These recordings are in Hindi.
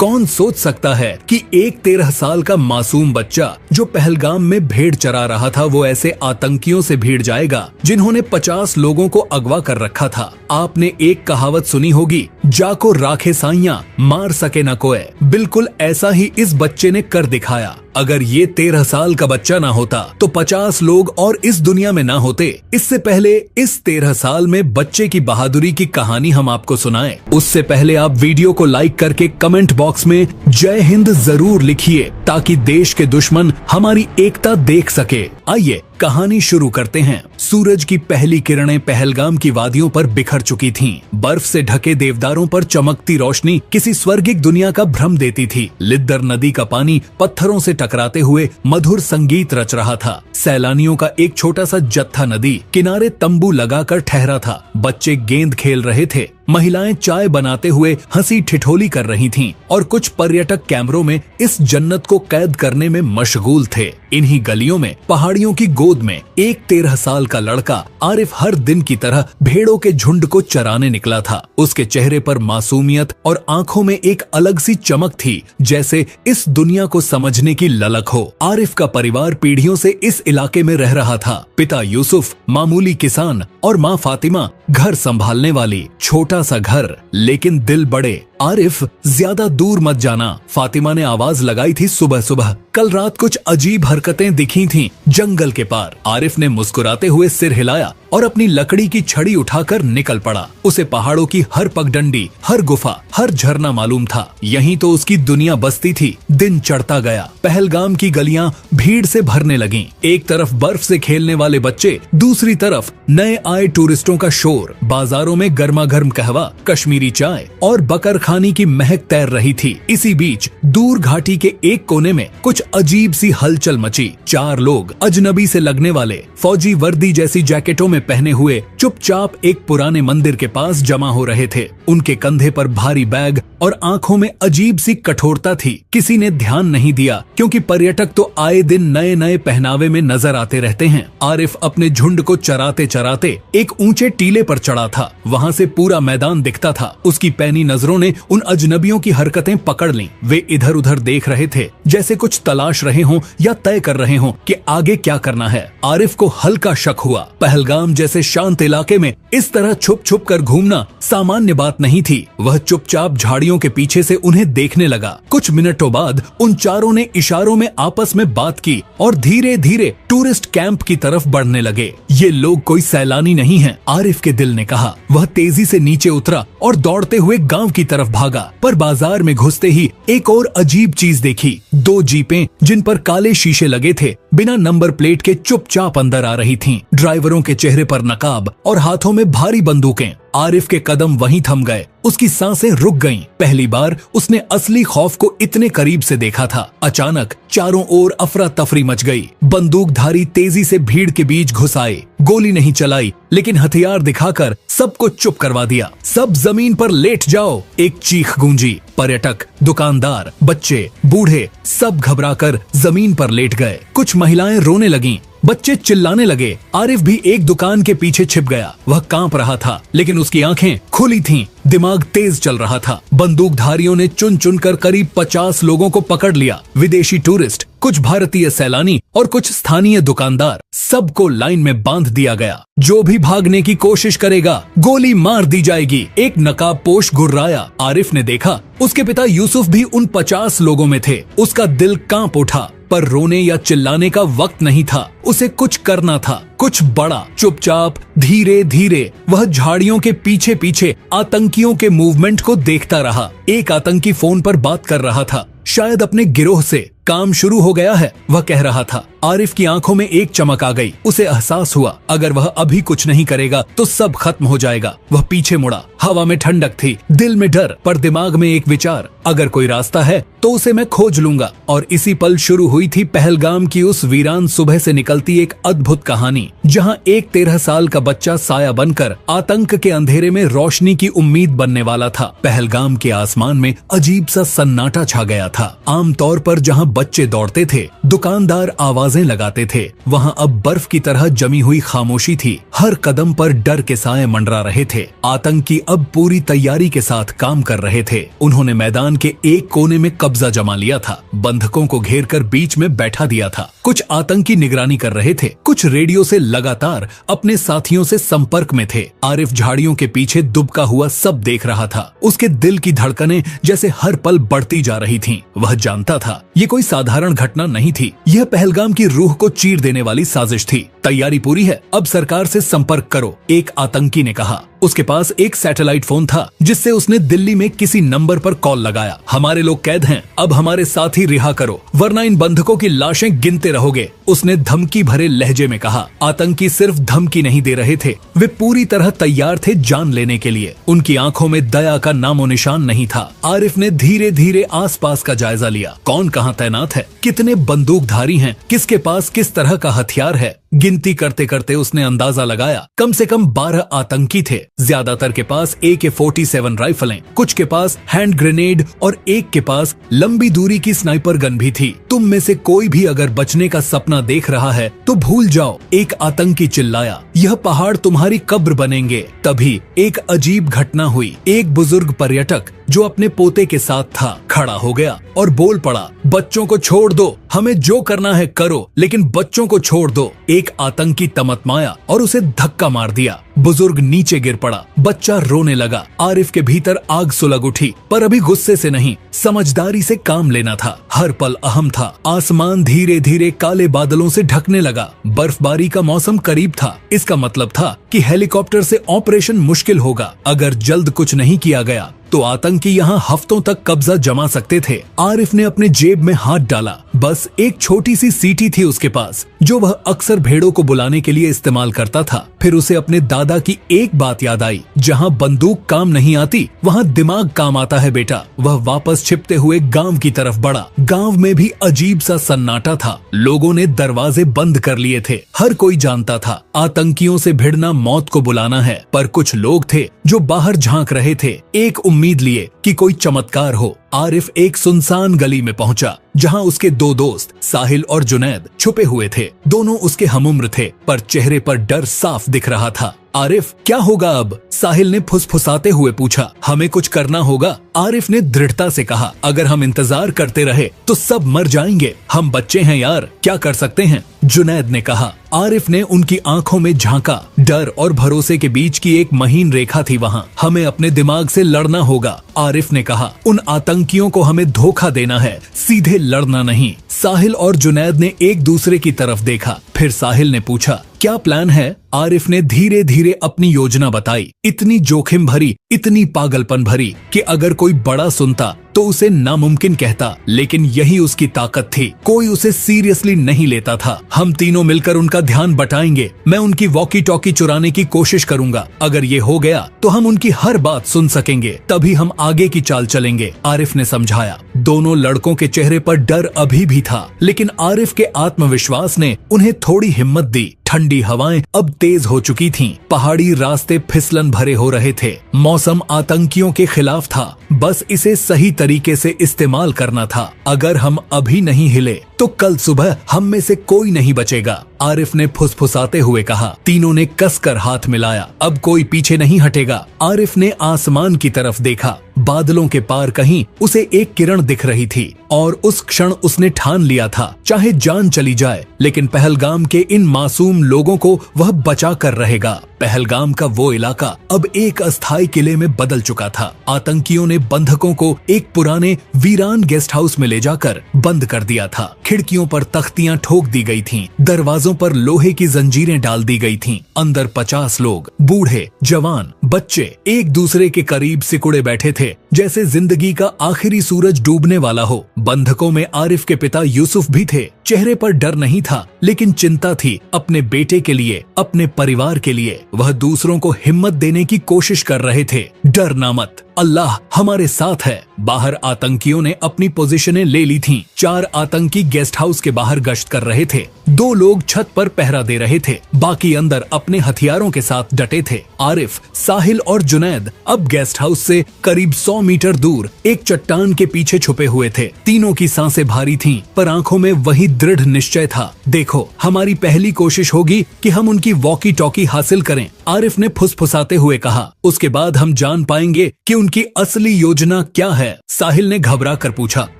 कौन सोच सकता है कि एक 13 साल का मासूम बच्चा जो पहलगाम में भेड़ चरा रहा था वो ऐसे आतंकियों से भिड़ जाएगा जिन्होंने 50 लोगों को अगवा कर रखा था। आपने एक कहावत सुनी होगी, जाको राखे साइयां मार सके न कोई। बिल्कुल ऐसा ही इस बच्चे ने कर दिखाया। अगर ये 13 साल का बच्चा ना होता तो 50 लोग और इस दुनिया में ना होते। इससे पहले इस 13 साल में बच्चे की बहादुरी की कहानी हम आपको सुनाएं। उससे पहले आप वीडियो को लाइक करके कमेंट बॉक्स में जय हिंद जरूर लिखिए ताकि देश के दुश्मन हमारी एकता देख सके। आइए कहानी शुरू करते हैं। सूरज की पहली किरणें पहलगाम की वादियों पर बिखर चुकी थीं। बर्फ से ढके देवदारों पर चमकती रोशनी किसी स्वर्गिक दुनिया का भ्रम देती थी। लिद्दर नदी का पानी पत्थरों से टकराते हुए मधुर संगीत रच रहा था। सैलानियों का एक छोटा सा जत्था नदी किनारे तंबू लगाकर ठहरा था। बच्चे गेंद खेल रहे थे, महिलाएं चाय बनाते हुए हंसी ठिठोली कर रही थीं और कुछ पर्यटक कैमरों में इस जन्नत को कैद करने में मशगूल थे। इन्हीं गलियों में पहाड़ियों की गोद में एक 13 साल का लड़का आरिफ हर दिन की तरह भेड़ों के झुंड को चराने निकला था। उसके चेहरे पर मासूमियत और आंखों में एक अलग सी चमक थी, जैसे इस दुनिया को समझने की ललक हो। आरिफ का परिवार पीढ़ियों से इस इलाके में रह रहा था। पिता यूसुफ मामूली किसान और माँ फातिमा घर संभालने वाली। छोटा सा घर लेकिन दिल बड़े। आरिफ ज्यादा दूर मत जाना, फातिमा ने आवाज लगाई थी सुबह सुबह। कल रात कुछ अजीब हरकतें दिखी थीं जंगल के पार। आरिफ ने मुस्कुराते हुए सिर हिलाया और अपनी लकड़ी की छड़ी उठाकर निकल पड़ा। उसे पहाड़ों की हर पगडंडी, हर गुफा, हर झरना मालूम था। यहीं तो उसकी दुनिया बसती थी। दिन चढ़ता गया। पहलगाम की गलियां भीड़ से भरने लगीं। एक तरफ बर्फ से खेलने वाले बच्चे, दूसरी तरफ नए आए टूरिस्टों का शोर। बाजारों में गर्मा गर्म कहवा, कश्मीरी चाय और बकरखानी की महक तैर रही थी। इसी बीच दूर घाटी के एक कोने में कुछ अजीब सी हलचल मची। 4 लोग अजनबी से लगने वाले फौजी वर्दी जैसी जैकेटों में पहने हुए चुपचाप एक पुराने मंदिर के पास जमा हो रहे थे। उनके कंधे पर भारी बैग और आंखों में अजीब सी कठोरता थी। किसी ने ध्यान नहीं दिया क्योंकि पर्यटक तो आए दिन नए नए पहनावे में नजर आते रहते हैं। आरिफ अपने झुंड को चराते चराते एक ऊंचे टीले पर चढ़ा था। वहां से पूरा मैदान दिखता था। उसकी पैनी नजरों ने उन अजनबियों की हरकतें पकड़ लीं। वे इधर उधर देख रहे थे, जैसे कुछ तलाश रहे हों या तय कर रहे हों कि आगे क्या करना है। आरिफ को हल्का शक हुआ। पहलगाम जैसे शांत इलाके में इस तरह छुप छुप कर घूमना सामान्य बात नहीं थी। वह चुपचाप झाड़ियों के पीछे से उन्हें देखने लगा। कुछ मिनटों बाद उन चारों ने इशारों में आपस में बात की और धीरे धीरे टूरिस्ट कैंप की तरफ बढ़ने लगे। ये लोग कोई सैलानी नहीं हैं, आरिफ के दिल ने कहा। वह तेजी से नीचे उतरा और दौड़ते हुए गांव की तरफ भागा। पर बाजार में घुसते ही एक और अजीब चीज देखी। 2 जीपें जिन पर काले शीशे लगे थे बिना नंबर प्लेट के चुपचाप अंदर आ रही थीं। ड्राइवरों के चेहरे पर नकाब और हाथों में भारी बंदूकें। आरिफ के कदम वहीं थम गए। उसकी सांसें रुक गईं। पहली बार उसने असली खौफ को इतने करीब से देखा था। अचानक चारों ओर अफरा तफरी मच गई। बंदूकधारी तेजी से भीड़ के बीच घुस आए। गोली नहीं चलाई लेकिन हथियार दिखाकर सबको चुप करवा दिया। सब जमीन पर लेट जाओ, एक चीख गूंजी। पर्यटक, दुकानदार, बच्चे, बूढ़े सब घबराकर जमीन पर लेट गए। कुछ महिलाएं रोने लगीं। बच्चे चिल्लाने लगे। आरिफ भी एक दुकान के पीछे छिप गया। वह कांप रहा था लेकिन उसकी आंखें खुली थीं। दिमाग तेज चल रहा था। बंदूकधारियों ने चुन चुनकर करीब 50 लोगों को पकड़ लिया। विदेशी टूरिस्ट, कुछ भारतीय सैलानी और कुछ स्थानीय दुकानदार, सबको लाइन में बांध दिया गया। जो भी भागने की कोशिश करेगा गोली मार दी जाएगी। एक नकाबपोश घुर्राया। आरिफ ने देखा उसके पिता यूसुफ भी उन 50 लोगों में थे। उसका दिल कांप उठा पर रोने या चिल्लाने का वक्त नहीं था। उसे कुछ करना था, कुछ बड़ा। चुपचाप धीरे धीरे वह झाड़ियों के पीछे पीछे आतंकियों के मूवमेंट को देखता रहा। एक आतंकी फोन पर बात कर रहा था, शायद अपने गिरोह से। काम शुरू हो गया है, वह कह रहा था। आरिफ की आंखों में एक चमक आ गई। उसे एहसास हुआ अगर वह अभी कुछ नहीं करेगा तो सब खत्म हो जाएगा। वह पीछे मुड़ा। हवा में ठंडक थी, दिल में डर, पर दिमाग में एक विचार, अगर कोई रास्ता है तो उसे मैं खोज लूंगा। और इसी पल शुरू हुई थी पहलगाम की उस वीरान सुबह से निकलती एक अद्भुत कहानी, जहां एक 13 साल का बच्चा साया बनकर आतंक के अंधेरे में रोशनी की उम्मीद बनने वाला था। पहलगाम के आसमान में अजीब सा सन्नाटा छा गया था। आमतौर पर जहां बच्चे दौड़ते थे, दुकानदार आवाजें लगाते थे, वहाँ अब बर्फ की तरह जमी हुई खामोशी थी। हर कदम पर डर के साए मंडरा रहे थे। आतंकी अब पूरी तैयारी के साथ काम कर रहे थे। उन्होंने मैदान के एक कोने में कब्जा जमा लिया था, बंधकों को घेर कर बीच में बैठा दिया था। कुछ आतंकी निगरानी कर रहे थे, कुछ रेडियो से लगातार अपने साथियों से संपर्क में थे। आरिफ झाड़ियों के पीछे दुबका हुआ सब देख रहा था। उसके दिल की धड़कनें जैसे हर पल बढ़ती जा रही थीं। वह जानता था ये कोई साधारण घटना नहीं थी, यह पहलगाम की रूह को चीर देने वाली साजिश थी। तैयारी पूरी है, अब सरकार से संपर्क करो, एक आतंकी ने कहा। उसके पास एक सैटेलाइट फोन था जिससे उसने दिल्ली में किसी नंबर पर कॉल लगाया। हमारे लोग कैद हैं, अब हमारे साथी रिहा करो, वरना इन बंधकों की लाशें गिनते रहोगे, उसने धमकी भरे लहजे में कहा। आतंकी सिर्फ धमकी नहीं दे रहे थे, वे पूरी तरह तैयार थे जान लेने के लिए। उनकी आंखों में दया का नामो निशान नहीं था। आरिफ ने धीरे धीरे आसपास का जायजा लिया। कौन कहाँ तैनात है, कितने बंदूकधारी हैं, किसके पास किस तरह का हथियार है। गिनती करते करते उसने अंदाजा लगाया, कम से कम 12 आतंकी थे। ज्यादातर के पास AK-47 राइफलें, कुछ के पास हैंड ग्रेनेड और एक के पास लंबी दूरी की स्नाइपर गन भी थी। तुम में से कोई भी अगर बचने का सपना देख रहा है तो भूल जाओ, एक आतंकी चिल्लाया। यह पहाड़ तुम्हारी कब्र बनेंगे। तभी एक अजीब घटना हुई। एक बुजुर्ग पर्यटक जो अपने पोते के साथ था खड़ा हो गया और बोल पड़ा, बच्चों को छोड़ दो, हमें जो करना है करो, लेकिन बच्चों को छोड़ दो। एक आतंकी तमतमाया और उसे धक्का मार दिया। बुजुर्ग नीचे गिर पड़ा, बच्चा रोने लगा। आरिफ के भीतर आग सुलग उठी, पर अभी गुस्से से नहीं, समझदारी से काम लेना था। हर पल अहम था। आसमान धीरे धीरे काले बादलों से ढकने लगा। बर्फबारी का मौसम करीब था। इसका मतलब था कि हेलीकॉप्टर से ऑपरेशन मुश्किल होगा। अगर जल्द कुछ नहीं किया गया तो आतंकी यहाँ हफ्तों तक कब्जा जमा सकते थे। आरिफ ने अपने जेब में हाथ डाला। बस एक छोटी सी सीटी थी उसके पास, जो वह अक्सर भेड़ों को बुलाने के लिए इस्तेमाल करता था। फिर उसे अपने दादा की एक बात याद आई, जहाँ बंदूक काम नहीं आती वहाँ दिमाग काम आता है बेटा। वह वापस छिपते हुए गांव की तरफ बढ़ा। गांव में भी अजीब सा सन्नाटा था। लोगों ने दरवाजे बंद कर लिए थे। हर कोई जानता था आतंकियों से भिड़ना मौत को बुलाना है, पर कुछ लोग थे जो बाहर झांक रहे थे, एक उम्मीद लिए कि कोई चमत्कार हो। आरिफ एक सुनसान गली में पहुंचा, जहां उसके दो दोस्त साहिल और जुनैद छुपे हुए थे। दोनों उसके हमउम्र थे, पर चेहरे पर डर साफ दिख रहा था। आरिफ, क्या होगा अब? साहिल ने फुसफुसाते हुए पूछा। हमें कुछ करना होगा, आरिफ ने दृढ़ता से कहा। अगर हम इंतजार करते रहे तो सब मर जाएंगे। हम बच्चे हैं यार, क्या कर सकते हैं? जुनैद ने कहा। आरिफ ने उनकी आंखों में झांका। डर और भरोसे के बीच की एक महीन रेखा थी वहाँ। हमें अपने दिमाग से लड़ना होगा, आरिफ ने कहा। उन आतंकियों को हमें धोखा देना है, सीधे लड़ना नहीं। साहिल और जुनैद ने एक दूसरे की तरफ देखा। फिर साहिल ने पूछा, क्या प्लान है? आरिफ ने धीरे धीरे अपनी योजना बताई। इतनी जोखिम भरी, इतनी पागलपन भरी कि अगर कोई बड़ा सुनता तो उसे नामुमकिन कहता, लेकिन यही उसकी ताकत थी। कोई उसे सीरियसली नहीं लेता था। हम तीनों मिलकर उनका ध्यान बटाएंगे। मैं उनकी वॉकी टॉकी चुराने की कोशिश करूंगा। अगर ये हो गया तो हम उनकी हर बात सुन सकेंगे, तभी हम आगे की चाल चलेंगे, आरिफ ने समझाया। दोनों लड़कों के चेहरे पर डर अभी भी था, लेकिन आरिफ के आत्मविश्वास ने उन्हें थोड़ी हिम्मत दी। ठंडी हवाएं अब तेज हो चुकी थीं। पहाड़ी रास्ते फिसलन भरे हो रहे थे। मौसम आतंकियों के खिलाफ था, बस इसे सही तरीके से इस्तेमाल करना था। अगर हम अभी नहीं हिले तो कल सुबह हम में से कोई नहीं बचेगा, आरिफ ने फुसफुसाते हुए कहा। तीनों ने कसकर हाथ मिलाया। अब कोई पीछे नहीं हटेगा। आरिफ ने आसमान की तरफ देखा। बादलों के पार कहीं उसे एक किरण दिख रही थी और उस क्षण उसने ठान लिया था, चाहे जान चली जाए, लेकिन पहलगाम के इन मासूम लोगों को वह बचा कर रहेगा। पहलगाम का वो इलाका अब एक अस्थायी किले में बदल चुका था। आतंकियों ने बंधकों को एक पुराने वीरान गेस्ट हाउस में ले जाकर बंद कर दिया था। खिड़कियों पर तख्तियां ठोक दी गई थीं, दरवाजों पर लोहे की जंजीरें डाल दी गई थीं। अंदर 50 लोग, बूढ़े, जवान, बच्चे, एक दूसरे के करीब सिकुड़े बैठे थे, जैसे जिंदगी का आखिरी सूरज डूबने वाला हो। बंधकों में आरिफ के पिता यूसुफ भी थे। चेहरे पर डर नहीं था, लेकिन चिंता थी अपने बेटे के लिए, अपने परिवार के लिए। वह दूसरों को हिम्मत देने की कोशिश कर रहे थे। डरना मत, अल्लाह हमारे साथ है। बाहर आतंकियों ने अपनी पोजीशनें ले ली थीं। 4 आतंकी गेस्ट हाउस के बाहर गश्त कर रहे थे। 2 लोग छत पर पहरा दे रहे थे, बाकी अंदर अपने हथियारों के साथ डटे थे। आरिफ, साहिल और जुनैद अब गेस्ट हाउस से करीब 100 मीटर दूर एक चट्टान के पीछे छुपे हुए थे। तीनों की सांसें भारी थीं, पर आंखों में वही दृढ़ निश्चय था। देखो, हमारी पहली कोशिश होगी कि हम उनकी वॉकी टॉकी हासिल करें, आरिफ ने फुसफुसाते हुए कहा। उसके बाद हम जान पाएंगे कि उनकी असली योजना क्या है, साहिल ने घबरा कर पूछा।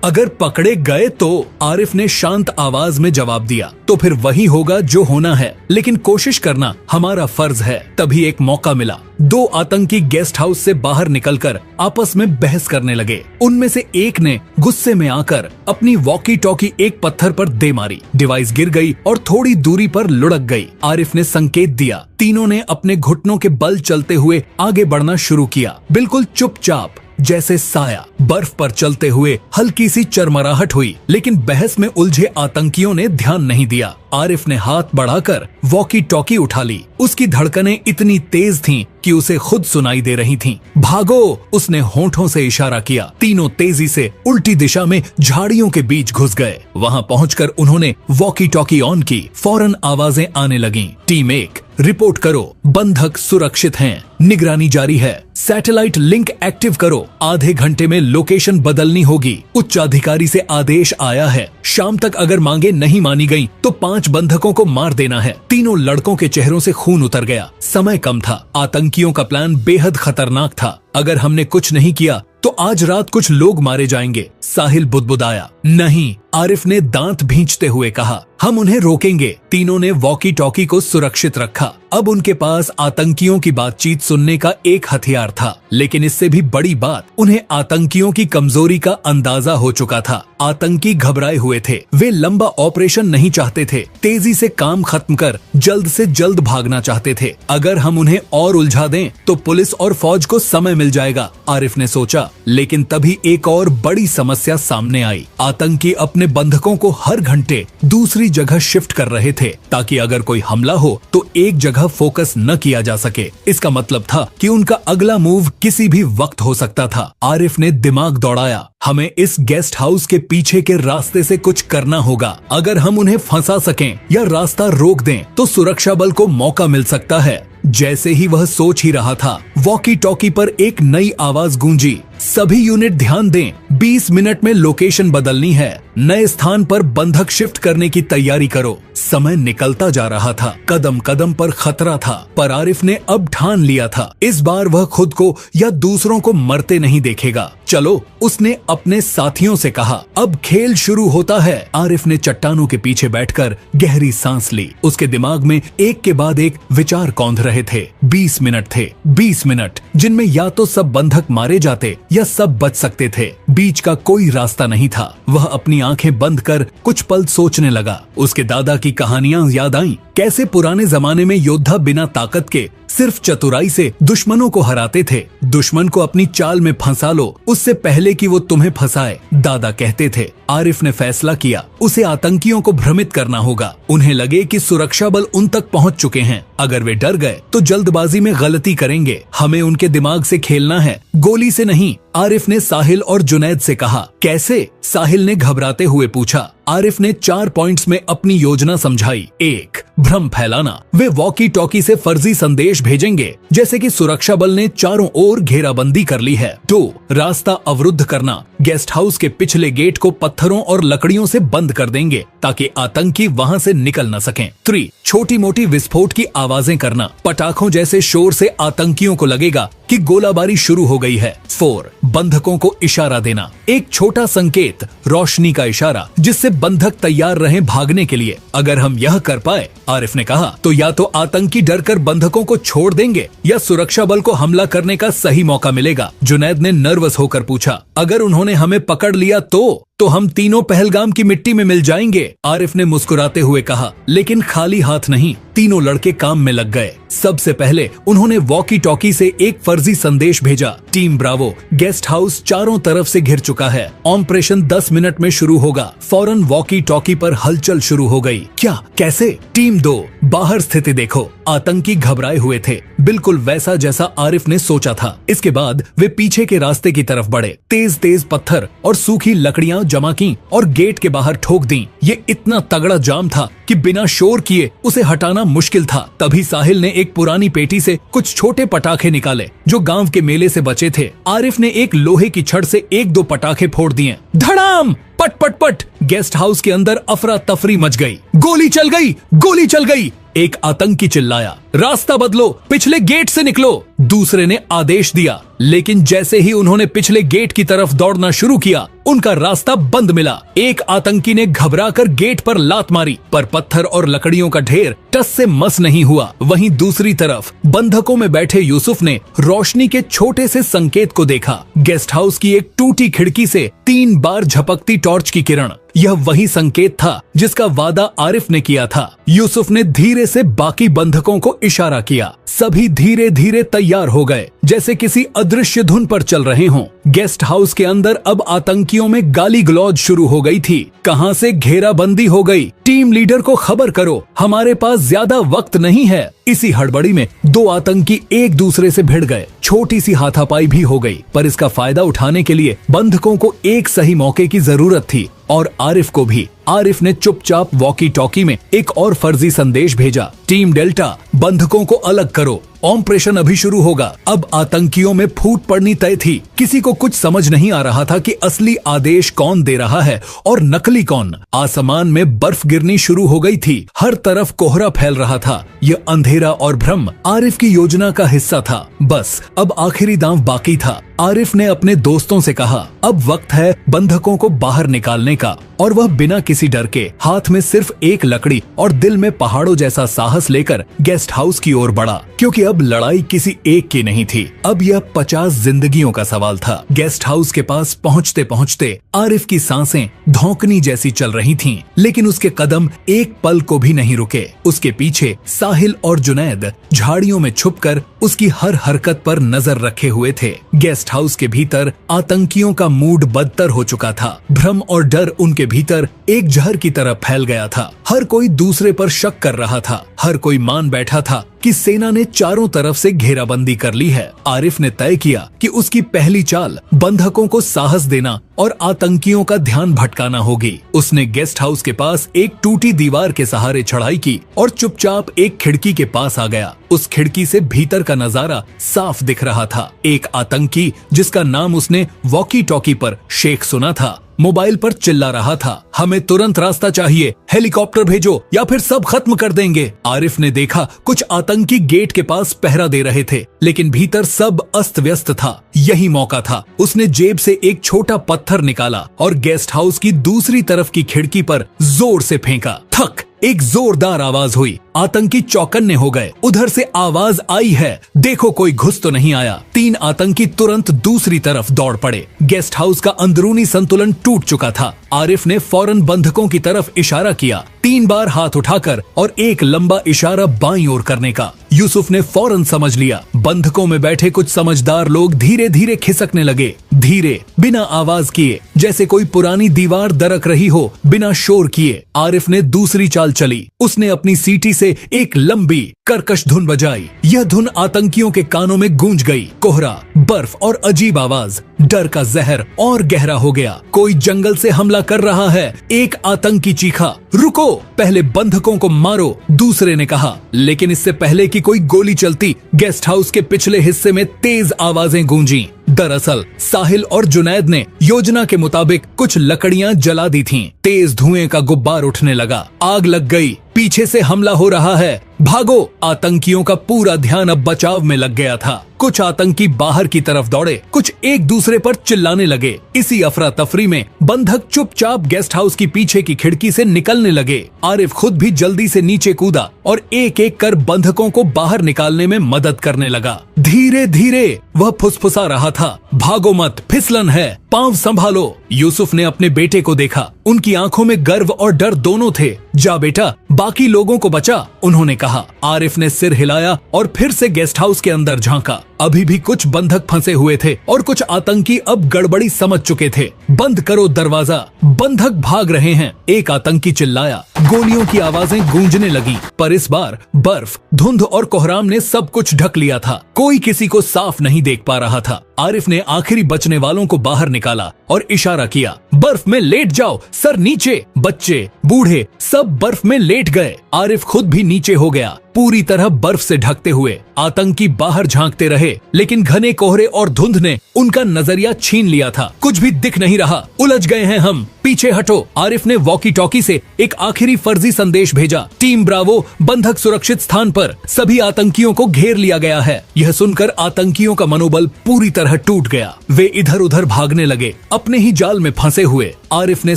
अगर पकड़े गए तो, आरिफ ने शांत आवाज में जवाब दिया। तो फिर वही होगा जो होना है, लेकिन कोशिश करना हमारा फर्ज है। तभी एक मौका मिला। 2 आतंकी गेस्ट हाउस से बाहर निकलकर आपस में बहस करने लगे। उनमें से एक ने गुस्से में आकर अपनी वॉकी टॉकी एक पत्थर पर दे मारी। डिवाइस गिर गई और थोड़ी दूरी पर लुढ़क गई। आरिफ ने संकेत दिया। तीनों ने अपने घुटनों के बल चलते हुए आगे बढ़ना शुरू किया, बिल्कुल चुपचाप, जैसे साया। बर्फ पर चलते हुए हल्की सी चरमराहट हुई, लेकिन बहस में उलझे आतंकियों ने ध्यान नहीं दिया। आरिफ ने हाथ बढ़ाकर वॉकी टॉकी उठा ली। उसकी धड़कनें इतनी तेज थीं कि उसे खुद सुनाई दे रही थीं। भागो, उसने होंठों से इशारा किया। तीनों तेजी से उल्टी दिशा में झाड़ियों के बीच घुस गए। वहां पहुंचकर उन्होंने वॉकी टॉकी ऑन की। फौरन आवाजें आने लगीं। टीम 1, रिपोर्ट करो, बंधक सुरक्षित हैं, निगरानी जारी है, सैटेलाइट लिंक एक्टिव करो, आधे घंटे में लोकेशन बदलनी होगी। उच्चाधिकारी से आदेश आया है, शाम तक अगर मांगे नहीं मानी गईं तो 5 बंधकों को मार देना है। तीनों लड़कों के चेहरों से खून उतर गया। समय कम था। आतंकियों का प्लान बेहद खतरनाक था। अगर हमने कुछ नहीं किया तो आज रात कुछ लोग मारे जाएंगे, साहिल बुदबुदाया। नहीं, आरिफ ने दांत भींचते हुए कहा, हम उन्हें रोकेंगे। तीनों ने वॉकी टॉकी को सुरक्षित रखा। अब उनके पास आतंकियों की बातचीत सुनने का एक हथियार था, लेकिन इससे भी बड़ी बात, उन्हें आतंकियों की कमजोरी का अंदाजा हो चुका था। आतंकी घबराए हुए थे। वे लंबा ऑपरेशन नहीं चाहते थे, तेजी से काम खत्म कर जल्द से जल्द भागना चाहते थे। अगर हम उन्हें और उलझा दें तो पुलिस और फौज को समय मिल जाएगा, आरिफ ने सोचा। लेकिन तभी एक और बड़ी समस्या सामने आई। आतंकी अपने बंधकों को हर घंटे दूसरी जगह शिफ्ट कर रहे थे, ताकि अगर कोई हमला हो तो एक जगह फोकस न किया जा सके। इसका मतलब था कि उनका अगला मूव किसी भी वक्त हो सकता था। आरिफ ने दिमाग दौड़ाया। हमें इस गेस्ट हाउस के पीछे के रास्ते से कुछ करना होगा। अगर हम उन्हें फंसा सकें या रास्ता रोक दें तो सुरक्षा बल को मौका मिल सकता है। जैसे ही वह सोच ही रहा था, वॉकी टॉकी पर एक नई आवाज गूंजी। सभी यूनिट ध्यान दें, 20 मिनट में लोकेशन बदलनी है। नए स्थान पर बंधक शिफ्ट करने की तैयारी करो। समय निकलता जा रहा था। कदम कदम पर खतरा था, पर आरिफ ने अब ठान लिया था, इस बार वह खुद को या दूसरों को मरते नहीं देखेगा। चलो, उसने अपने साथियों से कहा। अब खेल शुरू होता है। आरिफ ने चट्टानों के पीछे बैठकर गहरी सांस ली। उसके दिमाग में एक के बाद एक विचार कौंध रहे थे। 20 मिनट थे, 20 मिनट जिनमें या तो सब बंधक मारे जाते या सब बच सकते थे। बीच का कोई रास्ता नहीं था। वह अपनी आंखें बंद कर कुछ पल सोचने लगा। उसके दादा की कहानियां याद आईं। कैसे पुराने जमाने में योद्धा बिना ताकत के सिर्फ चतुराई से दुश्मनों को हराते थे। दुश्मन को अपनी चाल में फंसा लो उससे पहले कि वो तुम्हें फंसाए, दादा कहते थे। आरिफ ने फैसला किया, उसे आतंकियों को भ्रमित करना होगा। उन्हें लगे कि सुरक्षा बल उन तक पहुंच चुके हैं। अगर वे डर गए तो जल्दबाजी में गलती करेंगे। हमें उनके दिमाग से खेलना है, गोली से नहीं। आरिफ ने साहिल और जुनैद से कहा। कैसे? साहिल ने घबराते हुए पूछा। आरिफ ने 4 पॉइंट्स में अपनी योजना समझाई। 1, भ्रम फैलाना। वे वॉकी टॉकी से फर्जी संदेश भेजेंगे, जैसे कि सुरक्षा बल ने चारों ओर घेराबंदी कर ली है। 2, रास्ता अवरुद्ध करना। गेस्ट हाउस के पिछले गेट को पत्थरों और लकड़ियों से बंद कर देंगे ताकि आतंकी वहां से निकल न सकें। 3, छोटी मोटी विस्फोट की आवाजें करना। पटाखों जैसे शोर से आतंकियों को लगेगा कि गोलाबारी शुरू हो गई है। 4, बंधकों को इशारा देना। एक छोटा संकेत, रोशनी का इशारा, जिससे बंधक तैयार रहें भागने के लिए। अगर हम यह कर पाए, आरिफ ने कहा, तो या तो आतंकी डरकर बंधकों को छोड़ देंगे या सुरक्षा बल को हमला करने का सही मौका मिलेगा। जुनैद ने नर्वस होकर पूछा, अगर उन्होंने हमें पकड़ लिया तो? तो हम तीनों पहलगाम की मिट्टी में मिल जाएंगे। आरिफ ने मुस्कुराते हुए कहा, लेकिन खाली हाथ नहीं। तीनों लड़के काम में लग गए। सबसे पहले उन्होंने वॉकी टॉकी से एक फर्जी संदेश भेजा, टीम ब्रावो, गेस्ट हाउस चारों तरफ से घिर चुका है, ऑपरेशन 10 मिनट में शुरू होगा। फौरन वॉकी टॉकी पर हलचल शुरू हो गई। क्या, कैसे? टीम 2, बाहर स्थिति देखो। आतंकी घबराए हुए थे, बिल्कुल वैसा जैसा आरिफ ने सोचा था। इसके बाद वे पीछे के रास्ते की तरफ बढ़े। तेज तेज पत्थर और सूखी लकड़ियां जमा की और गेट के बाहर ठोक दी। ये इतना तगड़ा जाम था कि बिना शोर किए उसे हटाना मुश्किल था। तभी साहिल ने एक पुरानी पेटी से कुछ छोटे पटाखे निकाले जो गांव के मेले से बचे थे। आरिफ ने एक लोहे की छड़ से 1-2 पटाखे फोड़ दिए। धड़ाम, पट पट पट। गेस्ट हाउस के अंदर अफरा तफरी मच गई। गोली चल गई, गोली चल गई। एक आतंकी चिल्लाया, रास्ता बदलो, पिछले गेट से निकलो। दूसरे ने आदेश दिया, लेकिन जैसे ही उन्होंने पिछले गेट की तरफ दौड़ना शुरू किया, उनका रास्ता बंद मिला। एक आतंकी ने घबराकर गेट पर लात मारी, पर पत्थर और लकड़ियों का ढेर टस से मस नहीं हुआ। वहीं दूसरी तरफ बंधकों में बैठे यूसुफ ने रोशनी के छोटे से संकेत को देखा। गेस्ट हाउस की एक टूटी खिड़की से 3 बार झपकती टॉर्च की किरण। यह वही संकेत था जिसका वादा आरिफ ने किया था। यूसुफ ने धीरे से बाकी बंधकों को इशारा किया। सभी धीरे धीरे तैयार हो गए, जैसे किसी अदृश्य धुन पर चल रहे हों। गेस्ट हाउस के अंदर अब आतंकियों में गाली गलौज शुरू हो गई थी। कहां से घेराबंदी हो गई। टीम लीडर को खबर करो, हमारे पास ज्यादा वक्त नहीं है। इसी हड़बड़ी में 2 आतंकी एक दूसरे से भिड़ गए। छोटी सी हाथापाई भी हो गई, पर इसका फायदा उठाने के लिए बंधकों को एक सही मौके की जरूरत थी, और आरिफ को भी। आरिफ ने चुपचाप वॉकी टॉकी में एक और फर्जी संदेश भेजा, टीम डेल्टा, बंधकों को अलग करो, ऑपरेशन अभी शुरू होगा। अब आतंकियों में फूट पड़नी तय थी। किसी को कुछ समझ नहीं आ रहा था कि असली आदेश कौन दे रहा है और नकली कौन। आसमान में बर्फ गिरनी शुरू हो गई थी। हर तरफ कोहरा फैल रहा था। यह अंधेरा और भ्रम आरिफ की योजना का हिस्सा था। बस अब आखिरी दांव बाकी था। आरिफ ने अपने दोस्तों से कहा, अब वक्त है बंधकों को बाहर निकालने का। और वह बिना किसी डर के, हाथ में सिर्फ एक लकड़ी और दिल में पहाड़ों जैसा साहस लेकर गेस्ट हाउस की ओर बढ़ा। क्योंकि अब लड़ाई किसी एक की नहीं थी, अब यह 50 जिंदगियों का सवाल था। गेस्ट हाउस के पास पहुंचते पहुंचते आरिफ की सांसें धौंकनी जैसी चल रही थीं, लेकिन उसके कदम एक पल को भी नहीं रुके। उसके पीछे साहिल और जुनैद झाड़ियों में छुपकर उसकी हर हरकत पर नजर रखे हुए थे। गेस्ट हाउस के भीतर आतंकियों का मूड बदतर हो चुका था। भ्रम और डर उनके भीतर एक जहर की तरह फैल गया था। हर कोई दूसरे पर शक कर रहा था। हर कोई मान बैठा था कि सेना ने चारों तरफ से घेराबंदी कर ली है। आरिफ ने तय किया कि उसकी पहली चाल बंधकों को साहस देना और आतंकियों का ध्यान भटकाना होगी। उसने गेस्ट हाउस के पास एक टूटी दीवार के सहारे चढ़ाई की और चुपचाप एक खिड़की के पास आ गया। उस खिड़की से भीतर का नजारा साफ दिख रहा था। एक आतंकी, जिसका नाम उसने वॉकी टॉकी पर शेख सुना था, मोबाइल पर चिल्ला रहा था, हमें तुरंत रास्ता चाहिए, हेलीकॉप्टर भेजो या फिर सब खत्म कर देंगे। आरिफ ने देखा कुछ आतंकी गेट के पास पहरा दे रहे थे, लेकिन भीतर सब अस्त व्यस्त था। यही मौका था। उसने जेब से एक छोटा पत्थर निकाला और गेस्ट हाउस की दूसरी तरफ की खिड़की पर जोर से फेंका। थक, एक जोरदार आवाज हुई। आतंकी चौकन्ने हो गए। उधर से आवाज आई है, देखो कोई घुस तो नहीं आया। 3 आतंकी तुरंत दूसरी तरफ दौड़ पड़े। गेस्ट हाउस का अंदरूनी संतुलन टूट चुका था। आरिफ ने फौरन बंधकों की तरफ इशारा किया, 3 बार हाथ उठाकर और एक लंबा इशारा बाईं ओर करने का। यूसुफ ने फौरन समझ लिया। बंधकों में बैठे कुछ समझदार लोग धीरे धीरे खिसकने लगे, धीरे, बिना आवाज किए, जैसे कोई पुरानी दीवार दरक रही हो, बिना शोर किए। आरिफ ने दूसरी चाल चली। उसने अपनी सीटी से एक लंबी कर्कश धुन बजाई। यह धुन आतंकियों के कानों में गूंज गई। कोहरा, बर्फ और अजीब आवाज। डर का जहर और गहरा हो गया। कोई जंगल से हमला कर रहा है। एक आतंकी चीखा, रुको, पहले बंधकों को मारो, दूसरे ने कहा। लेकिन इससे पहले कि कोई गोली चलती, गेस्ट हाउस के पिछले हिस्से में तेज आवाजें गूंजी। दरअसल साहिल और जुनैद ने योजना के मुताबिक कुछ लकड़ियां जला दी थीं। तेज धुएं का गुब्बार उठने लगा। आग लग गई। पीछे से हमला हो रहा है, भागो। आतंकियों का पूरा ध्यान अब बचाव में लग गया था। कुछ आतंकी बाहर की तरफ दौड़े, कुछ एक दूसरे पर चिल्लाने लगे। इसी अफरा तफरी में बंधक चुपचाप गेस्ट हाउस की पीछे की खिड़की से निकलने लगे। आरिफ खुद भी जल्दी से नीचे कूदा और एक एक कर बंधकों को बाहर निकालने में मदद करने लगा। धीरे धीरे वह फुसफुसा रहा था, भागो मत, फिसलन है, पांव संभालो। यूसुफ ने अपने बेटे को देखा, उनकी आंखों में गर्व और डर दोनों थे। जा बेटा, बाकी लोगों को बचा, उन्होंने कहा। आरिफ ने सिर हिलाया और फिर से गेस्ट हाउस के अंदर झांका। अभी भी कुछ बंधक फंसे हुए थे और कुछ आतंकी अब गड़बड़ी समझ चुके थे। बंद करो दरवाजा, बंधक भाग रहे हैं, एक आतंकी चिल्लाया। गोलियों की आवाजें गूंजने लगी, पर इस बार बर्फ, धुंध और कोहराम ने सब कुछ ढक लिया था। कोई किसी को साफ नहीं देख पा रहा था। आरिफ ने आखिरी बचने वालों को बाहर निकाला और इशारा किया, बर्फ में लेट जाओ, सर नीचे। बच्चे, बूढ़े सब बर्फ में लेट गए। आरिफ खुद भी नीचे हो गया, पूरी तरह बर्फ से ढकते हुए। आतंकी बाहर झांकते रहे, लेकिन घने कोहरे और धुंध ने उनका नजरिया छीन लिया था। कुछ भी दिख नहीं रहा, उलझ गए हैं हम, पीछे हटो। आरिफ ने वॉकी टॉकी से एक आखिरी फर्जी संदेश भेजा, टीम ब्रावो, बंधक सुरक्षित स्थान पर, सभी आतंकियों को घेर लिया गया है। यह सुनकर आतंकियों का मनोबल पूरी तरह टूट गया। वे इधर उधर भागने लगे, अपने ही जाल में फंसे हुए। आरिफ ने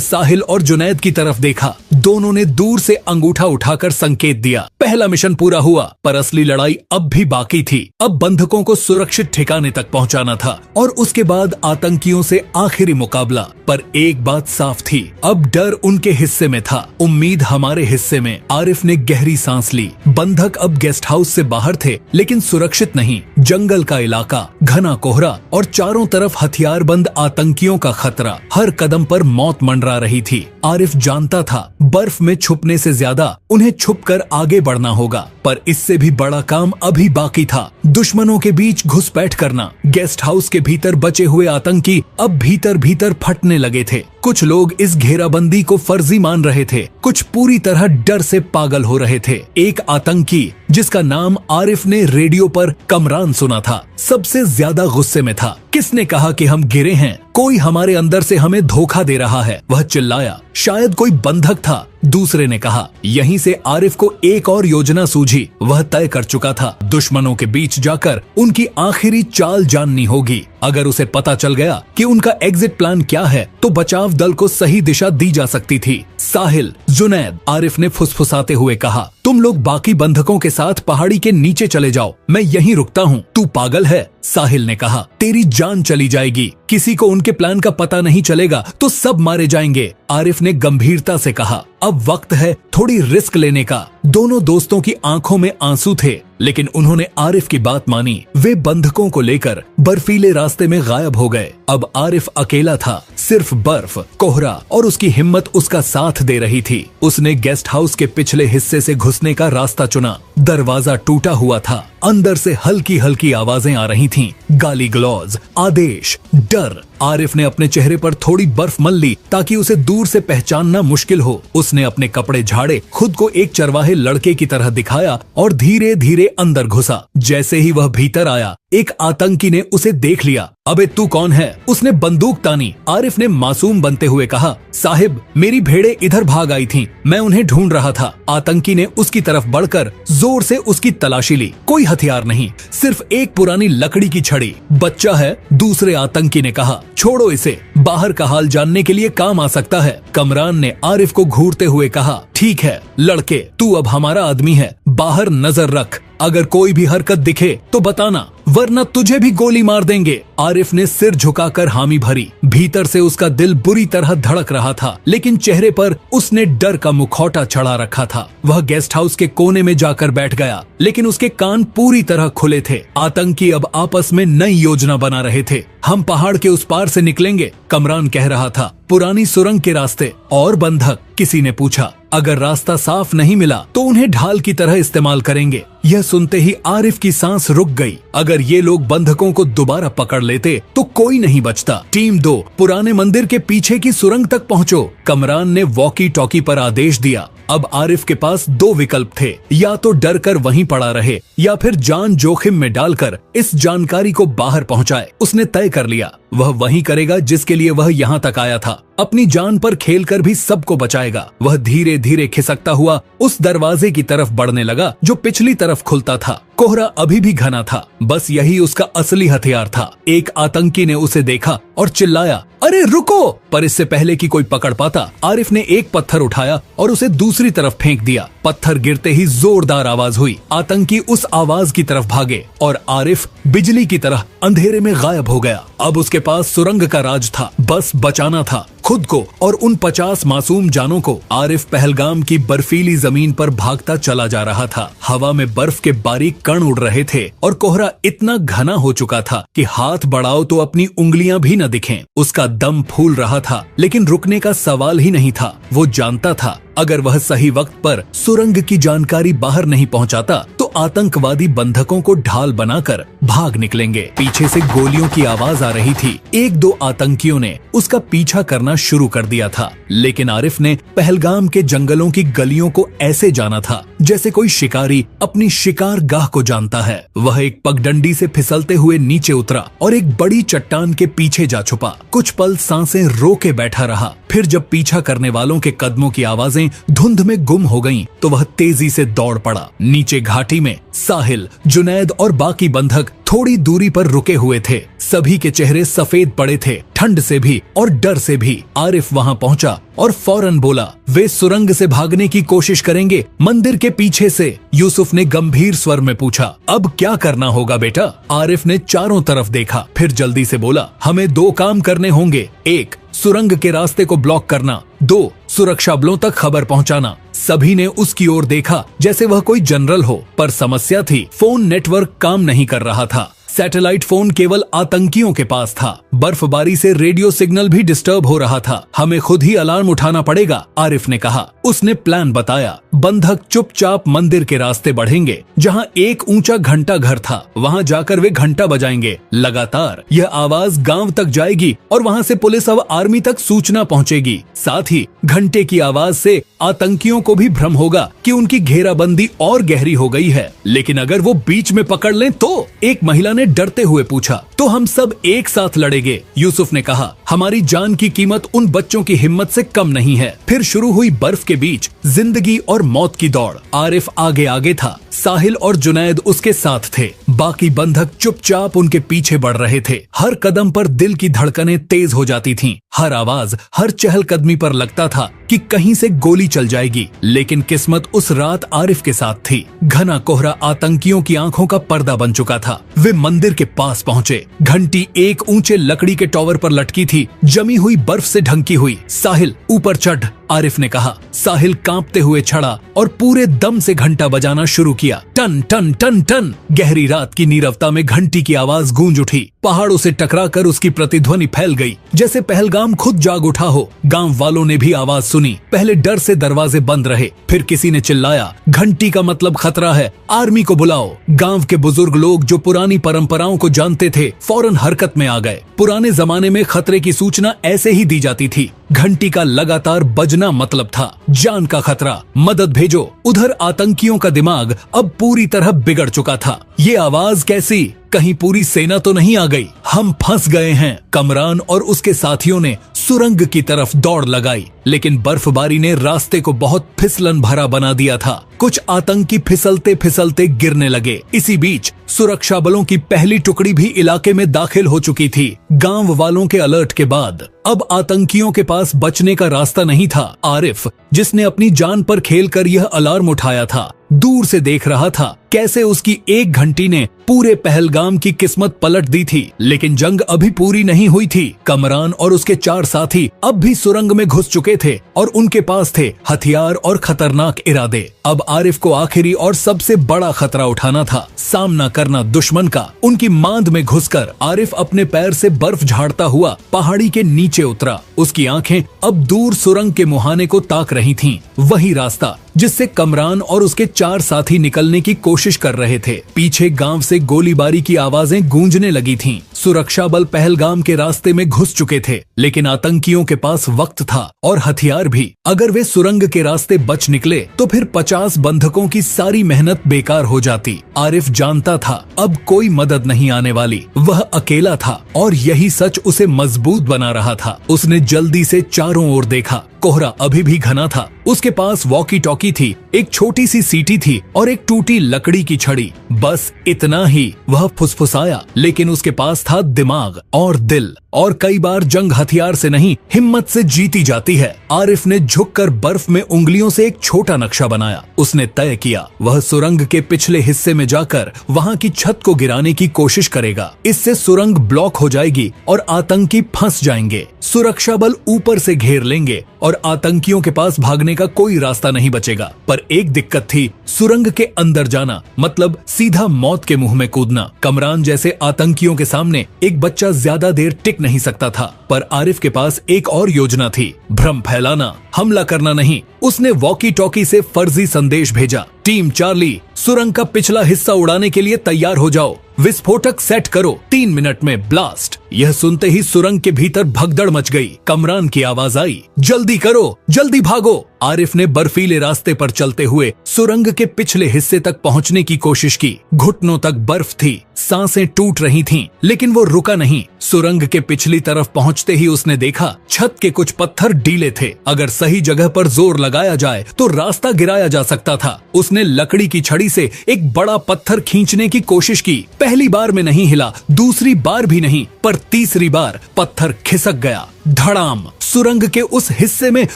साहिल और जुनैद की तरफ देखा, दोनों ने दूर से अंगूठा उठाकर संकेत दिया। पहला मिशन पूरा हुआ, पर असली लड़ाई अब भी बाकी थी। अब बंधकों को सुरक्षित ठिकाने तक पहुंचाना था और उसके बाद आतंकियों से आखिरी मुकाबला। पर एक बात साफ थी, अब डर उनके हिस्से में था, उम्मीद हमारे हिस्से में। आरिफ ने गहरी सांस ली। बंधक अब गेस्ट हाउस से बाहर थे, लेकिन सुरक्षित नहीं। जंगल का इलाका, घना कोहरा और चारों तरफ हथियारबंद आतंकियों का खतरा। हर कदम पर मौत मंडरा रही थी। आरिफ जानता था, बर्फ में छुपने से ज्यादा उन्हें छुपकर आगे बढ़ना होगा, पर इससे भी बड़ा काम अभी बाकी था। दुश्मनों के बीच घुसपैठ करना। गेस्ट हाउस के भीतर बचे हुए आतंकी अब भीतर भीतर फटने लगे थे। कुछ लोग इस घेराबंदी को फर्जी मान रहे थे, कुछ पूरी तरह डर से पागल हो रहे थे। एक आतंकी, जिसका नाम आरिफ ने रेडियो पर कमरान सुना था, सबसे ज्यादा गुस्से में था। किसने कहा कि हम गिरे हैं? कोई हमारे अंदर से हमें धोखा दे रहा है, वह चिल्लाया। शायद कोई बंधक था, दूसरे ने कहा। यहीं से आरिफ को एक और योजना सूझी। वह तय कर चुका था, दुश्मनों के बीच जाकर उनकी आखिरी चाल जाननी होगी। अगर उसे पता चल गया कि उनका एग्जिट प्लान क्या है, तो बचाव दल को सही दिशा दी जा सकती थी। साहिल, जुनैद, आरिफ ने फुसफुसाते हुए कहा, तुम लोग बाकी बंधकों के साथ पहाड़ी के नीचे चले जाओ, मैं यहीं रुकता हूँ। तू पागल है? साहिल ने कहा, तेरी जान चली जाएगी। किसी को उनके प्लान का पता नहीं चलेगा तो सब मारे जाएंगे। आरिफ ने गंभीरता से कहा, अब वक्त है थोड़ी रिस्क लेने का। दोनों दोस्तों की आंखों में आंसू थे, लेकिन उन्होंने आरिफ की बात मानी। वे बंधकों को लेकर बर्फीले रास्ते में गायब हो गए। अब आरिफ अकेला था, सिर्फ बर्फ, कोहरा और उसकी हिम्मत उसका साथ दे रही थी। उसने गेस्ट हाउस के पिछले हिस्से से घुसने का रास्ता चुना। दरवाजा टूटा हुआ था, अंदर से हल्की हल्की आवाजें आ रही थीं, गाली गलौज, आदेश, डर। आरिफ ने अपने चेहरे पर थोड़ी बर्फ मल ली ताकि उसे दूर से पहचानना मुश्किल हो। उसने अपने कपड़े झाड़े, खुद को एक चरवाहे लड़के की तरह दिखाया और धीरे धीरे अंदर घुसा। जैसे ही वह भीतर आया, एक आतंकी ने उसे देख लिया। अबे तू कौन है? उसने बंदूक तानी। आरिफ ने मासूम बनते हुए कहा, साहिब, मेरी भेड़ें इधर भाग आई थीं, मैं उन्हें ढूंढ रहा था। आतंकी ने उसकी तरफ बढ़कर जोर से उसकी तलाशी ली। कोई हथियार नहीं, सिर्फ एक पुरानी लकड़ी की छड़ी। बच्चा है, दूसरे आतंकी ने कहा, छोड़ो इसे, बाहर का हाल जानने के लिए काम आ सकता है। कमरान ने आरिफ को घूरते हुए कहा, ठीक है लड़के, तू अब हमारा आदमी है, बाहर नजर रख, अगर कोई भी हरकत दिखे तो बताना, वरना तुझे भी गोली मार देंगे। आरिफ ने सिर झुकाकर हामी भरी। भीतर से उसका दिल बुरी तरह धड़क रहा था, लेकिन चेहरे पर उसने डर का मुखौटा चढ़ा रखा था। वह गेस्ट हाउस के कोने में जाकर बैठ गया, लेकिन उसके कान पूरी तरह खुले थे। आतंकी अब आपस में नई योजना बना रहे थे। हम पहाड़ के उस पार से निकलेंगे, कमरान कह रहा था, पुरानी सुरंग के रास्ते। और बंधक? किसी ने पूछा। अगर रास्ता साफ नहीं मिला तो उन्हें ढाल की तरह इस्तेमाल करेंगे। यह सुनते ही आरिफ की सांस रुक गई। अगर ये लोग बंधकों को दोबारा पकड़ लेते तो कोई नहीं बचता। टीम 2, पुराने मंदिर के पीछे की सुरंग तक पहुंचो, कमरान ने वॉकी टॉकी पर आदेश दिया। अब आरिफ के पास दो विकल्प थे, या तो डर कर वहीं पड़ा रहे या फिर जान जोखिम में डालकर इस जानकारी को बाहर पहुंचाए। उसने तय कर लिया, वह वही करेगा जिसके लिए वह यहाँ तक आया था। अपनी जान पर खेलकर भी सबको बचाएगा। वह धीरे धीरे खिसकता हुआ उस दरवाजे की तरफ बढ़ने लगा जो पिछली तरफ खुलता था। कोहरा अभी भी घना था, बस यही उसका असली हथियार था। एक आतंकी ने उसे देखा और चिल्लाया, अरे रुको! पर इससे पहले कि कोई पकड़ पाता, आरिफ ने एक पत्थर उठाया और उसे दूसरी तरफ फेंक दिया। पत्थर गिरते ही जोरदार आवाज हुई। आतंकी उस आवाज की तरफ भागे और आरिफ बिजली की तरह अंधेरे में गायब हो गया। अब उसके पास सुरंग का राज था, बस बचाना था खुद को और उन 50 मासूम जानों को। आरिफ पहलगाम की बर्फीली जमीन पर भागता चला जा रहा था। हवा में बर्फ के बारीक कण उड़ रहे थे और कोहरा इतना घना हो चुका था कि हाथ बढ़ाओ तो अपनी उंगलियां भी न दिखें। उसका दम फूल रहा था, लेकिन रुकने का सवाल ही नहीं था। वो जानता था अगर वह सही वक्त पर सुरंग की जानकारी बाहर नहीं पहुंचाता तो आतंकवादी बंधकों को ढाल बनाकर भाग निकलेंगे। पीछे से गोलियों की आवाज आ रही थी। एक दो आतंकियों ने उसका पीछा करना शुरू कर दिया था, लेकिन आरिफ ने पहलगाम के जंगलों की गलियों को ऐसे जाना था जैसे कोई शिकारी अपनी शिकार गाह को जानता है। वह एक पगडंडी से फिसलते हुए नीचे उतरा और एक बड़ी चट्टान के पीछे जा छुपा। कुछ पल सांसें रोके बैठा रहा, फिर जब पीछा करने वालों के कदमों की आवाजें धुंध में गुम हो गईं, तो वह तेजी से दौड़ पड़ा। नीचे घाटी में साहिल, जुनैद और बाकी बंधक थोड़ी दूरी पर रुके हुए थे। सभी के चेहरे सफेद पड़े थे, ठंड से भी और डर से भी। आरिफ वहां पहुंचा और फौरन बोला, वे सुरंग से भागने की कोशिश करेंगे, मंदिर के पीछे से। यूसुफ ने गंभीर स्वर में पूछा, अब क्या करना होगा बेटा? आरिफ ने चारों तरफ देखा, फिर जल्दी से बोला, हमें 2 काम करने होंगे। 1, सुरंग के रास्ते को ब्लॉक करना। 2, सुरक्षा बलों तक खबर पहुंचाना। सभी ने उसकी ओर देखा जैसे वह कोई जनरल हो, पर समस्या थी, फोन नेटवर्क काम नहीं कर रहा था। सैटेलाइट फोन केवल आतंकियों के पास था। बर्फबारी से रेडियो सिग्नल भी डिस्टर्ब हो रहा था। हमें खुद ही अलार्म उठाना पड़ेगा, आरिफ ने कहा। उसने प्लान बताया। बंधक चुपचाप मंदिर के रास्ते बढ़ेंगे, जहां एक ऊंचा घंटा घर था। वहां जाकर वे घंटा बजाएंगे लगातार। यह आवाज गांव तक जाएगी और वहां से पुलिस और आर्मी तक सूचना पहुंचेगी। साथ ही घंटे की आवाज से आतंकियों को भी भ्रम होगा कि उनकी घेराबंदी और गहरी हो गई है। लेकिन अगर वो बीच में पकड़ लें तो? एक महिला ने डरते हुए पूछा। तो हम सब एक साथ लड़ेंगे, यूसुफ ने कहा। हमारी जान की कीमत उन बच्चों की हिम्मत से कम नहीं है। फिर शुरू हुई बर्फ के बीच जिंदगी और मौत की दौड़। आरिफ आगे आगे था, साहिल और जुनैद उसके साथ थे। बाकी बंधक चुपचाप उनके पीछे बढ़ रहे थे। हर कदम पर दिल की धड़कनें तेज हो जाती थीं। हर आवाज, हर चहलकदमी पर लगता था कि कहीं से गोली चल जाएगी। लेकिन किस्मत उस रात आरिफ के साथ थी। घना कोहरा आतंकियों की आंखों का पर्दा बन चुका था। वे मंदिर के पास पहुंचे। घंटी एक ऊंचे लकड़ी के टॉवर पर लटकी थी, जमी हुई बर्फ से ढंकी हुई। साहिल ऊपर चढ़, आरिफ ने कहा। साहिल कांपते हुए चढ़ा और पूरे दम से घंटा बजाना शुरू किया। टन टन टन टन। गहरी रात की नीरवता में घंटी की आवाज गूंज उठी। पहाड़ों से टकराकर उसकी प्रतिध्वनि फैल गई, जैसे पहलगाम खुद जाग उठा हो। गांव वालों ने भी आवाज सुनी। पहले डर से दरवाजे बंद रहे, फिर किसी ने चिल्लाया, घंटी का मतलब खतरा है, आर्मी को बुलाओ। गांव के बुजुर्ग लोग जो पुरानी परंपराओं को जानते थे, फौरन हरकत में आ गए। पुराने जमाने में खतरे की सूचना ऐसे ही दी जाती थी। घंटी का लगातार बजना मतलब था जान का खतरा, मदद भेजो। उधर आतंकियों का दिमाग अब पूरी तरह बिगड़ चुका था। ये आवाज कैसी? कहीं पूरी सेना तो नहीं आ गई? हम फंस गए हैं। कमरान और उसके साथियों ने सुरंग की तरफ दौड़ लगाई, लेकिन बर्फबारी ने रास्ते को बहुत फिसलन भरा बना दिया था। कुछ आतंकी फिसलते फिसलते गिरने लगे। इसी बीच सुरक्षा बलों की पहली टुकड़ी भी इलाके में दाखिल हो चुकी थी। गांव वालों के अलर्ट के बाद अब आतंकियों के पास बचने का रास्ता नहीं था। आरिफ, जिसने अपनी जान पर खेलकर यह अलार्म उठाया था, दूर से देख रहा था कैसे उसकी एक घंटी ने पूरे पहलगाम की किस्मत पलट दी थी। लेकिन जंग अभी पूरी नहीं हुई थी। कमरान और उसके 4 साथी अब भी सुरंग में घुस चुके थे और उनके पास थे हथियार और खतरनाक इरादे। अब आरिफ को आखिरी और सबसे बड़ा खतरा उठाना था, सामना करना दुश्मन का। उनकी मांद में घुसकर आरिफ अपने पैर से बर्फ झाड़ता हुआ पहाड़ी के नीचे उतरा। उसकी आंखें अब दूर सुरंग के मुहाने को ताक रही थीं। वही रास्ता जिससे कमरान और उसके 4 साथी निकलने की कोशिश कर रहे थे। पीछे गांव से गोलीबारी की आवाजें गूंजने लगी थीं। सुरक्षा बल पहलगाम के रास्ते में घुस चुके थे, लेकिन आतंकियों के पास वक्त था और हथियार भी। अगर वे सुरंग के रास्ते बच निकले तो फिर 50 बंधकों की सारी मेहनत बेकार हो जाती। आरिफ जानता था अब कोई मदद नहीं आने वाली। वह अकेला था और यही सच उसे मजबूत बना रहा था। उसने जल्दी से चारों ओर देखा। कोहरा अभी भी घना था। उसके पास वॉकी टॉकी थी, एक छोटी सी सीटी थी और एक टूटी लकड़ी की छड़ी। बस इतना ही। वह फुसफुसाया, लेकिन उसके पास था दिमाग और दिल। और कई बार जंग हथियार से नहीं, हिम्मत से जीती जाती है। आरिफ ने झुककर बर्फ में उंगलियों से एक छोटा नक्शा बनाया। उसने तय किया वह सुरंग के पिछले हिस्से में जाकर वहां की छत को गिराने की कोशिश करेगा। इससे सुरंग ब्लॉक हो जाएगी और आतंकी फंस जाएंगे। सुरक्षा बल ऊपर से घेर लेंगे और आतंकियों के पास भागने का कोई रास्ता नहीं बचेगा। पर एक दिक्कत थी, सुरंग के अंदर जाना मतलब सीधा मौत के मुंह में कूदना। कमरान जैसे आतंकियों के सामने एक बच्चा ज्यादा देर टिक नहीं सकता था। पर आरिफ के पास एक और योजना थी, भ्रम फैलाना, हमला करना नहीं। उसने वॉकी टॉकी से फर्जी संदेश भेजा, टीम चार्ली, सुरंग का पिछला हिस्सा उड़ाने के लिए तैयार हो जाओ, विस्फोटक सेट करो, 3 मिनट में ब्लास्ट। यह सुनते ही सुरंग के भीतर भगदड़ मच गई। कमरान की आवाज आई, जल्दी करो, जल्दी भागो। आरिफ ने बर्फीले रास्ते पर चलते हुए सुरंग के पिछले हिस्से तक पहुंचने की कोशिश की। घुटनों तक बर्फ थी, सांसें टूट रही थीं, लेकिन वो रुका नहीं। सुरंग के पिछली तरफ पहुंचते ही उसने देखा छत के कुछ पत्थर ढीले थे। अगर सही जगह पर जोर लगाया जाए तो रास्ता गिराया जा सकता था। उसने लकड़ी की छड़ी से एक बड़ा पत्थर खींचने की कोशिश की। पहली बार में नहीं हिला, दूसरी बार भी नहीं, पर तीसरी बार पत्थर खिसक गया। धड़ाम। सुरंग के उस हिस्से में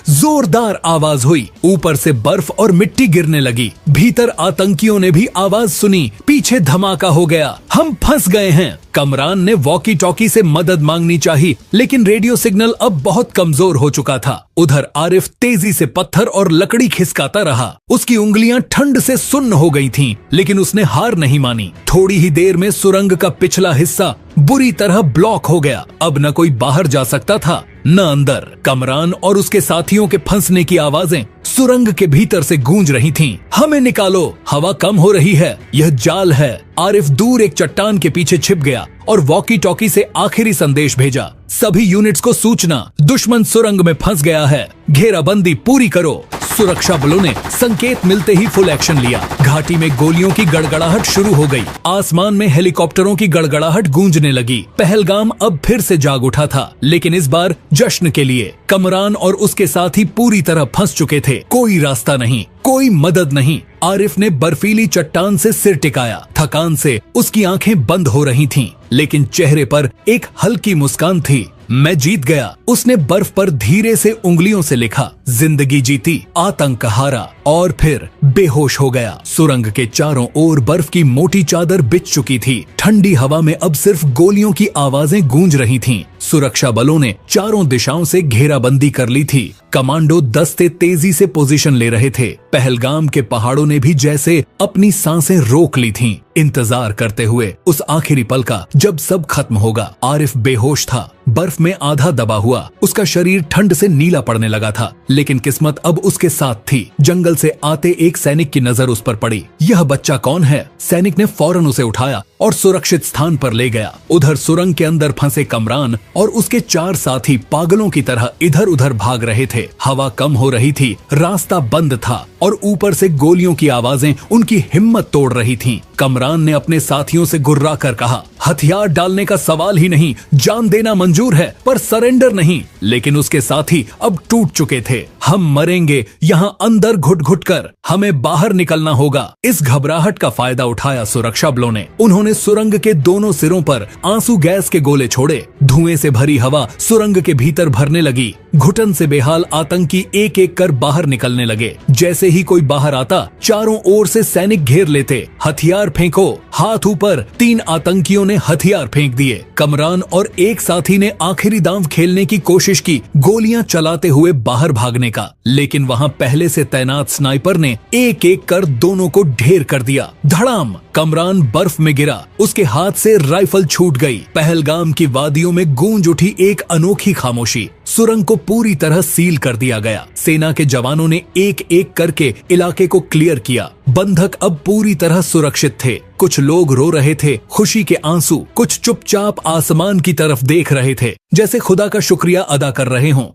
जोरदार आवाज हुई। ऊपर से बर्फ और मिट्टी गिरने लगी। भीतर आतंकियों ने भी आवाज सुनी। पीछे धमाका हो गया, हम फंस गए हैं। कमरान ने वॉकी टॉकी से मदद मांगनी चाहिए, लेकिन रेडियो सिग्नल अब बहुत कमजोर हो चुका था। उधर आरिफ तेजी से पत्थर और लकड़ी खिसकाता रहा। उसकी उंगलियां ठंड से सुन्न हो गई थीं, लेकिन उसने हार नहीं मानी। थोड़ी ही देर में सुरंग का पिछला हिस्सा बुरी तरह ब्लॉक हो गया। अब न कोई बाहर जा सकता था, न अंदर। कमरान और उसके साथियों के फंसने की आवाजें सुरंग के भीतर से गूंज रही थीं। हमें निकालो, हवा कम हो रही है, यह जाल है। आरिफ दूर एक चट्टान के पीछे छिप गया और वॉकी टॉकी से आखिरी संदेश भेजा, सभी यूनिट्स को सूचना, दुश्मन सुरंग में फंस गया है, घेराबंदी पूरी करो। सुरक्षा बलों ने संकेत मिलते ही फुल एक्शन लिया। घाटी में गोलियों की गड़गड़ाहट शुरू हो गई। आसमान में हेलीकॉप्टरों की गड़गड़ाहट गूंजने लगी। पहलगाम अब फिर से जाग उठा था, लेकिन इस बार जश्न के लिए। कमरान और उसके साथी पूरी तरह फंस चुके थे। कोई रास्ता नहीं, कोई मदद नहीं। आरिफ ने बर्फीली चट्टान से सिर टिकाया। थकान से उसकी आंखें बंद हो रही थीं, लेकिन चेहरे पर एक हल्की मुस्कान थी। मैं जीत गया। उसने बर्फ पर धीरे से उंगलियों से लिखा, जिंदगी जीती, आतंक हारा, और फिर बेहोश हो गया। सुरंग के चारों ओर बर्फ की मोटी चादर बिछ चुकी थी। ठंडी हवा में अब सिर्फ गोलियों की आवाजें गूंज रही थीं। सुरक्षा बलों ने चारों दिशाओं से घेराबंदी कर ली थी। कमांडो दस्ते तेजी से पोजीशन ले रहे थे। पहलगाम के पहाड़ों ने भी जैसे अपनी सांसें रोक ली थीं, इंतजार करते हुए उस आखिरी पल का जब सब खत्म होगा। आरिफ बेहोश था, बर्फ में आधा दबा हुआ। उसका शरीर ठंड से नीला पड़ने लगा था, लेकिन किस्मत अब उसके साथ थी। जंगल से आते एक सैनिक की नजर उस पर पड़ी। यह बच्चा कौन है? सैनिक ने फौरन उसे उठाया और सुरक्षित स्थान पर ले गया। उधर सुरंग के अंदर फंसे कमरान और उसके 4 साथी पागलों की तरह इधर उधर भाग रहे थे। हवा कम हो रही थी, रास्ता बंद था और ऊपर से गोलियों की आवाजें उनकी हिम्मत तोड़ रही थीं। कमरान ने अपने साथियों से गुर्रा कर कहा, हथियार डालने का सवाल ही नहीं, जान देना मंजूर है पर सरेंडर नहीं। लेकिन उसके साथी अब टूट चुके थे। हम मरेंगे यहाँ अंदर घुट घुट कर, हमें बाहर निकलना होगा। इस घबराहट का फायदा उठाया सुरक्षा बलों ने। उन्होंने सुरंग के दोनों सिरों पर आंसू गैस के गोले छोड़े। धुएं से भरी हवा सुरंग के भीतर भरने लगी। घुटन से बेहाल आतंकी एक एक कर बाहर निकलने लगे। जैसे ही कोई बाहर आता, चारों ओर से सैनिक घेर लेते। हथियार फेंको, हाथ ऊपर। 3 आतंकियों ने हथियार फेंक दिए। कमरान और एक साथी ने आखिरी दांव खेलने की कोशिश की, गोलियां चलाते हुए बाहर भागने का। लेकिन वहां पहले से तैनात स्नाइपर ने एक एक कर दोनों को ढेर कर दिया। धड़ाम। कमरान बर्फ में गिरा, उसके हाथ से राइफल छूट गई। पहलगाम की वादियों में गूंज उठी एक अनोखी खामोशी। सुरंग को पूरी तरह सील कर दिया गया। सेना के जवानों ने एक एक करके इलाके को क्लियर किया। बंधक अब पूरी तरह सुरक्षित थे। कुछ लोग रो रहे थे, खुशी के आंसू। कुछ चुपचाप आसमान की तरफ देख रहे थे, जैसे खुदा का शुक्रिया अदा कर रहे हों।